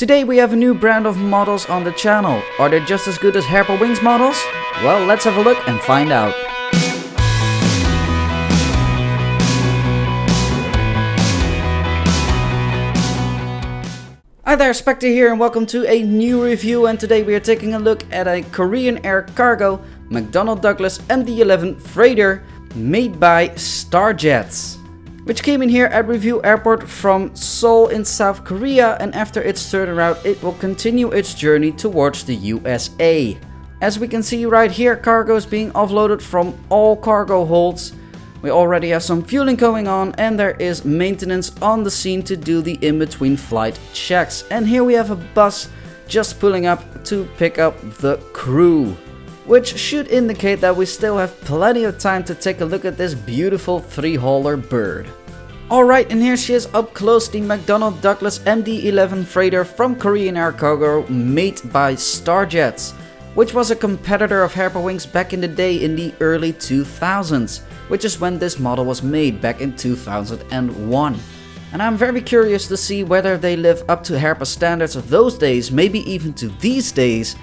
Today we have a new brand of models on the channel. Are they just as good as Herpa Wings models? Well, let's have a look and find out. Hi there, Spectre here and welcome to a new review, and today we are taking a look at a Korean Air cargo McDonnell Douglas MD-11 freighter made by StarJets, which came in here at Review Airport from Seoul in South Korea, and after its turnaround it will continue its journey towards the USA. As we can see right here, cargo is being offloaded from all cargo holds. We already have some fueling going on and there is maintenance on the scene to do the in-between flight checks. And here we have a bus just pulling up to pick up the crew, which should indicate that we still have plenty of time to take a look at this beautiful three-hauler bird. Alright, and here she is up close, the McDonnell Douglas MD-11 freighter from Korean Air Cargo made by StarJets, which was a competitor of Herpa Wings back in the day in the early 2000s, which is when this model was made back in 2001. And I'm very curious to see whether they live up to Herpa standards of those days, maybe even to these days,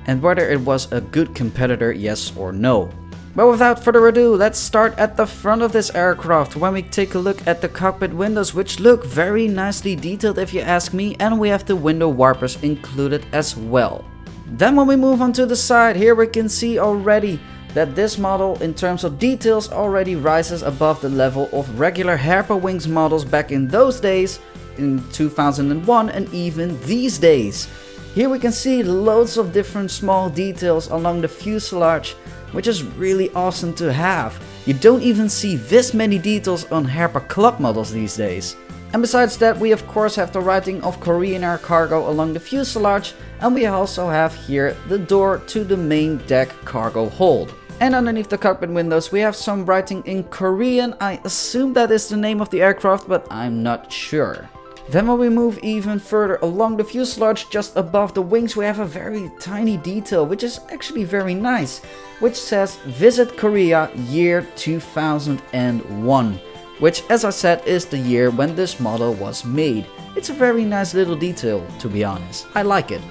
and whether it was a good competitor, yes or no. But without further ado, let's start at the front of this aircraft when we take a look at the cockpit windows, which look very nicely detailed if you ask me, and we have the window wipers included as well. Then when we move on to the side, here we can see already that this model in terms of details already rises above the level of regular Herpa Wings models back in those days, in 2001, and even these days. Here we can see loads of different small details along the fuselage, which is really awesome to have. You don't even see this many details on Herpa Club models these days. And besides that, we of course have the writing of Korean Air Cargo along the fuselage, and we also have here the door to the main deck cargo hold. And underneath the cockpit windows we have some writing in Korean. I assume that is the name of the aircraft, but I'm not sure. Then when we move even further along the fuselage, just above the wings, we have a very tiny detail, which is actually very nice, which says Visit Korea year 2001. Which, as I said, is the year when this model was made. It's a very nice little detail, to be honest. I like it.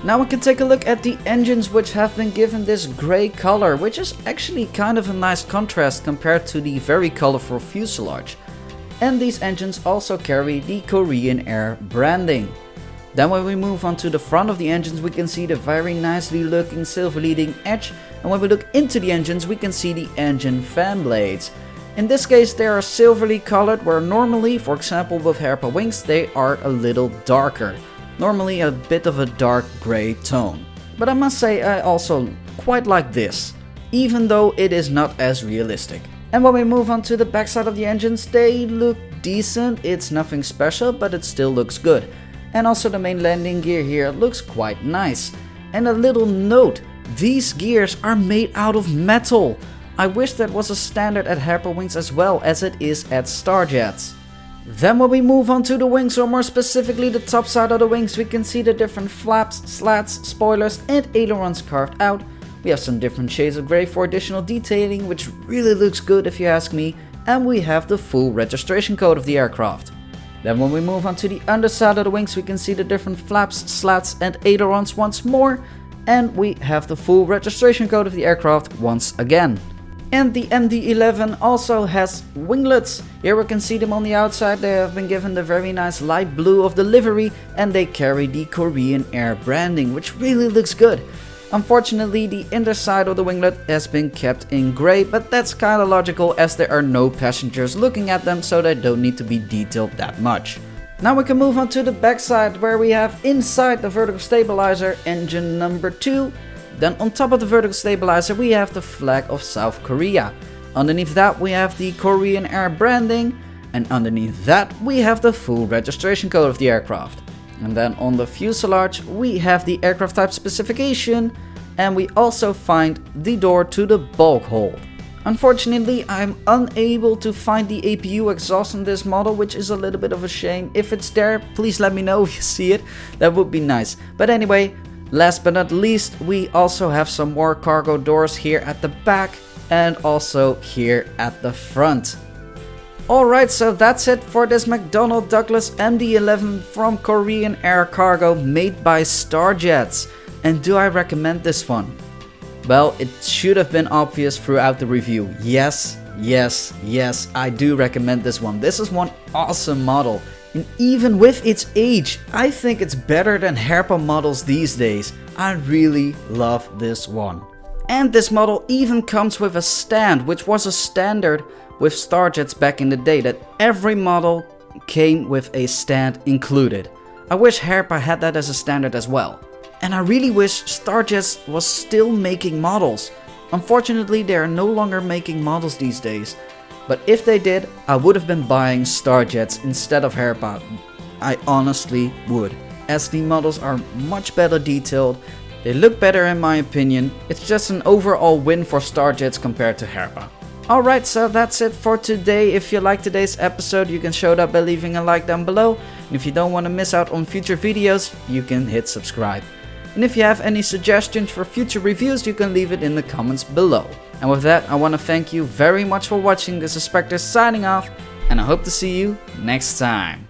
Now we can take a look at the engines, which have been given this grey color, which is actually kind of a nice contrast compared to the very colorful fuselage. And these engines also carry the Korean Air branding. Then when we move on to the front of the engines, we can see the very nicely looking silver leading edge, and when we look into the engines we can see the engine fan blades. In this case they are silverly colored, where normally, for example with Herpa Wings, they are a little darker. Normally a bit of a dark grey tone. But I must say I also quite like this, even though it is not as realistic. And when we move on to the backside of the engines, they look decent. It's nothing special, but it still looks good. And also the main landing gear here looks quite nice. And a little note, these gears are made out of metal. I wish that was a standard at Herpa Wings as well as it is at StarJets. Then when we move on to the wings, or more specifically the top side of the wings, we can see the different flaps, slats, spoilers and ailerons carved out. We have some different shades of grey for additional detailing, which really looks good if you ask me, and we have the full registration code of the aircraft. Then when we move on to the underside of the wings, we can see the different flaps, slats and ailerons once more, and we have the full registration code of the aircraft once again. And the MD-11 also has winglets. Here we can see them on the outside. They have been given the very nice light blue of the livery, and they carry the Korean Air branding, which really looks good. Unfortunately, the underside of the winglet has been kept in grey, but that's kinda logical as there are no passengers looking at them, so they don't need to be detailed that much. Now we can move on to the backside, where we have inside the vertical stabilizer engine number 2. Then on top of the vertical stabilizer we have the flag of South Korea. Underneath that we have the Korean Air branding, and underneath that we have the full registration code of the aircraft. And then on the fuselage we have the aircraft type specification, and we also find the door to the bulk hold. Unfortunately I'm unable to find the APU exhaust on this model, which is a little bit of a shame. If it's there, please let me know if you see it, that would be nice. But anyway, last but not least, we also have some more cargo doors here at the back and also here at the front. Alright, so that's it for this McDonnell Douglas MD-11 from Korean Air Cargo made by StarJets. And do I recommend this one? Well, it should have been obvious throughout the review. Yes, I do recommend this one. This is one awesome model. And even with its age, I think it's better than Herpa models these days. I really love this one. And this model even comes with a stand, which was a standard with StarJets back in the day, that every model came with a stand included. I wish Herpa had that as a standard as well. And I really wish StarJets was still making models. Unfortunately, they are no longer making models these days. But if they did, I would have been buying StarJets instead of Herpa. I honestly would, as the models are much better detailed. They look better in my opinion. It's just an overall win for StarJets compared to Herpa. Alright, so that's it for today. If you liked today's episode, you can show that by leaving a like down below. And if you don't want to miss out on future videos, you can hit subscribe. And if you have any suggestions for future reviews, you can leave it in the comments below. And with that, I want to thank you very much for watching. This is Spectre signing off, and I hope to see you next time.